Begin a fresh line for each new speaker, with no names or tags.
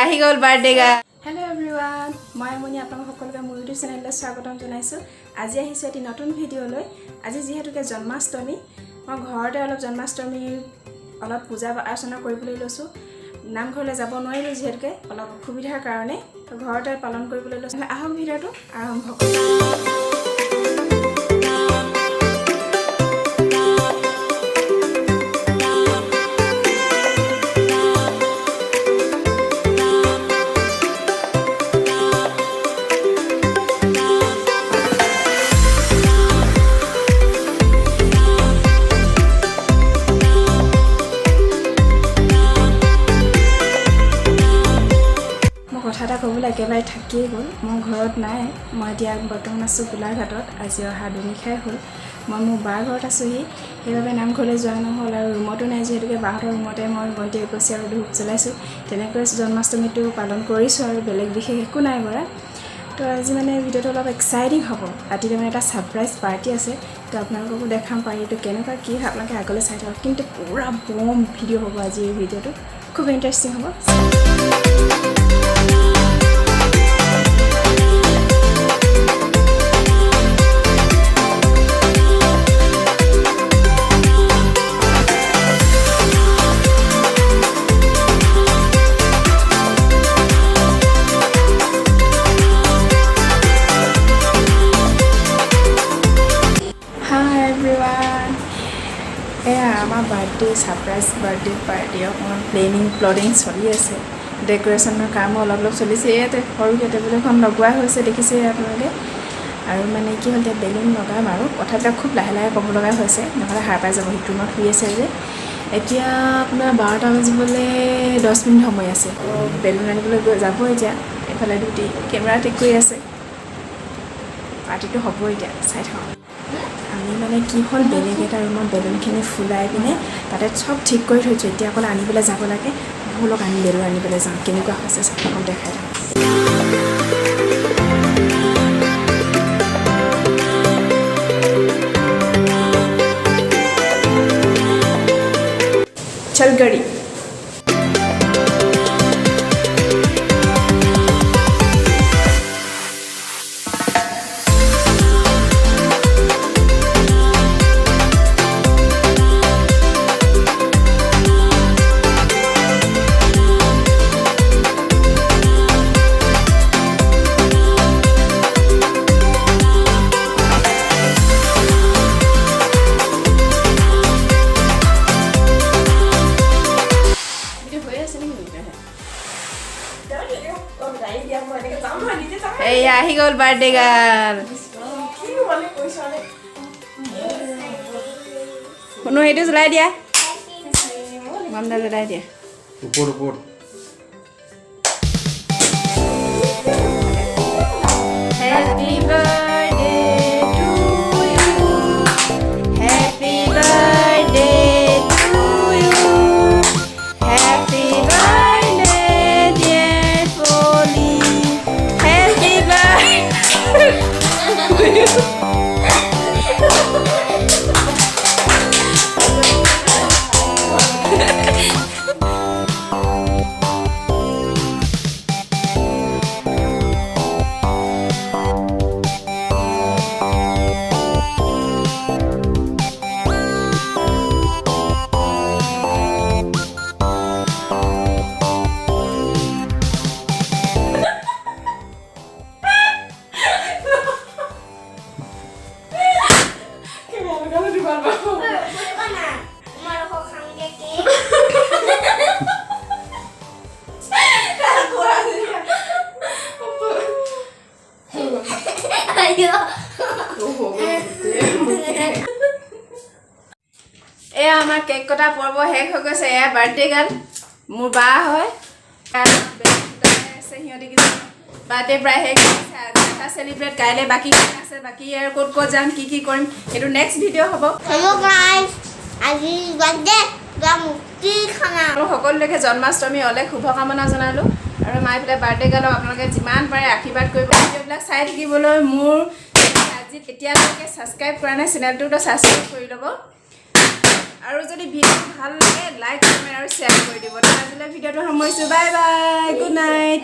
আহি গ'ল বাৰ্থডে গা।
হেল্ল' এভৰিৱান, মই মনি আপোনালোক সকলোকে মোৰ ইউটিউব চেনেললৈ স্বাগতম জনাইছোঁ। আজি আহিছোঁ এটি নতুন ভিডিঅ'লৈ। আজি যিহেতুকে জন্মাষ্টমী, মই ঘৰতে অলপ জন্মাষ্টমীৰ অলপ পূজা অৰ্চনা কৰিবলৈ লৈছোঁ। নামঘৰলৈ যাব নোৱাৰিলোঁ যিহেতুকে অলপ অসুবিধাৰ কাৰণে, তো ঘৰতে পালন কৰিবলৈ লৈছোঁ। আহক ভিডিঅ'টো আৰম্ভ কৰোঁ। কথা এটা ক'বলৈ একেবাৰে থাকিয়ে গ'ল। মই ঘৰত নাই, মই এতিয়া বৰ্তমান আছোঁ গোলাঘাটত। আজি অহা দুনিশাই হ'ল। মই মোৰ বাৰ ঘৰত আছোঁহি, সেইবাবে নামঘৰলৈ যোৱা নহ'ল আৰু ৰুমতো নাই যিহেতুকে বাহঁতৰ ৰুমতে মই বন্তি এগছি আৰু ধূপ জ্বলাইছোঁ। তেনেকৈ জন্মাষ্টমীটো পালন কৰিছোঁ আৰু বেলেগ বিশেষ একো নাই কৰা। তো আজি মানে ভিডিঅ'টো অলপ এক্সাইটিং হ'ব। ৰাতিলৈ মানে এটা ছাৰপ্ৰাইজ পাৰ্টি আছে, তো আপোনালোককো দেখাম পাৰ্টিটো কেনেকুৱা কি হয়। আপোনালোকে আগলৈ চাই থাকক, কিন্তু পূৰা বম ভিডিঅ' হ'ব আজি এই ভিডিঅ'টো, খুব ইণ্টাৰেষ্টিং হ'ব। আমাৰ বাৰ্থডে ছাৰপ্ৰাইজ বাৰ্থডে পাৰ্টি অকণমান প্লেনিং চলি আছে। ডেক'ৰেশ্যনৰ কামো অলপ চলিছে। ইয়াতে সৰুকৈ টেবুল এখন লগোৱা হৈছে, দেখিছে আপোনালোকে। আৰু মানে কি হ'ল, এতিয়া বেলুন লগাম আৰু কথাবিলাক খুব লাহে লাহে ক'ব লগা হৈছে, নহ'লে সাৰ পাই যাব। সিটো ৰুমত শুই আছে যে। এতিয়া আপোনাৰ 12টা বাজিবলৈ 10 মিনিট সময় আছে। বেলুন আনিবলৈ যাব এতিয়া। এইফালে দুটি কেমেৰা ঠিক কৰি আছে। পাৰ্টিটো হ'ব এতিয়া, চাই থাকক। আমি মানে কি হ'ল, বেলেগ এটা ৰুমত বেলুনখিনি ফুলাই পিনে তাতে চব ঠিক কৰি থৈছোঁ। এতিয়া অকল আনিবলৈ যাব লাগে। ব'লক আমি বেলুন আনিবলৈ যাওঁ। কেনেকুৱা হৈছে চাওক, দেখাই থাকক। চল গাড়ী।
এয়া আহি গ'ল বাৰ্থডে গাৰ্ল। শুনো, সেইটো জ্বলাই দিয়া, বমডা জ্বলাই দিয়া। Happy birthday to you. Happy birthday to you. Happy birthday dear Polly. Happy birthday to you. এয়া আমাৰ কেক কটা পৰ্ব শেষ হৈ গৈছে। এয়া বাৰ্থডে গাৰ্ল, মোৰ বা হয়। সিহঁতে কিছু বাৰ্থডে প্ৰায় শেষ হৈছে। এটা চেলিব্ৰেট কাইলৈ বাকী আছে। বাকী আৰু ক'ত যাম, কি কৰিম, সেইটো নেক্সট ভিডিঅ' হ'ব। সকলোলৈকে জন্মাষ্টমী অলেখ শুভকামনা জনালোঁ। আৰু মাই পেলাই বাৰ্থডে গাৰ্লক আপোনালোকে যিমান পাৰে আশীৰ্বাদ কৰিব। ভিডিঅ'বিলাক চাই থাকিবলৈ মোৰ আজি এতিয়ালৈকে ছাবস্ক্ৰাইব কৰা নাই চেনেলটোতো ছাবস্ক্ৰাইব কৰি ল'ব। আৰু যদি ভিডিঅ' ভাল লাগে লাইক কমেণ্ট আৰু শ্বেয়াৰ কৰি দিব। আজিলৈ ভিডিঅ'টো সামৰিছোঁ। Bye bye, good night.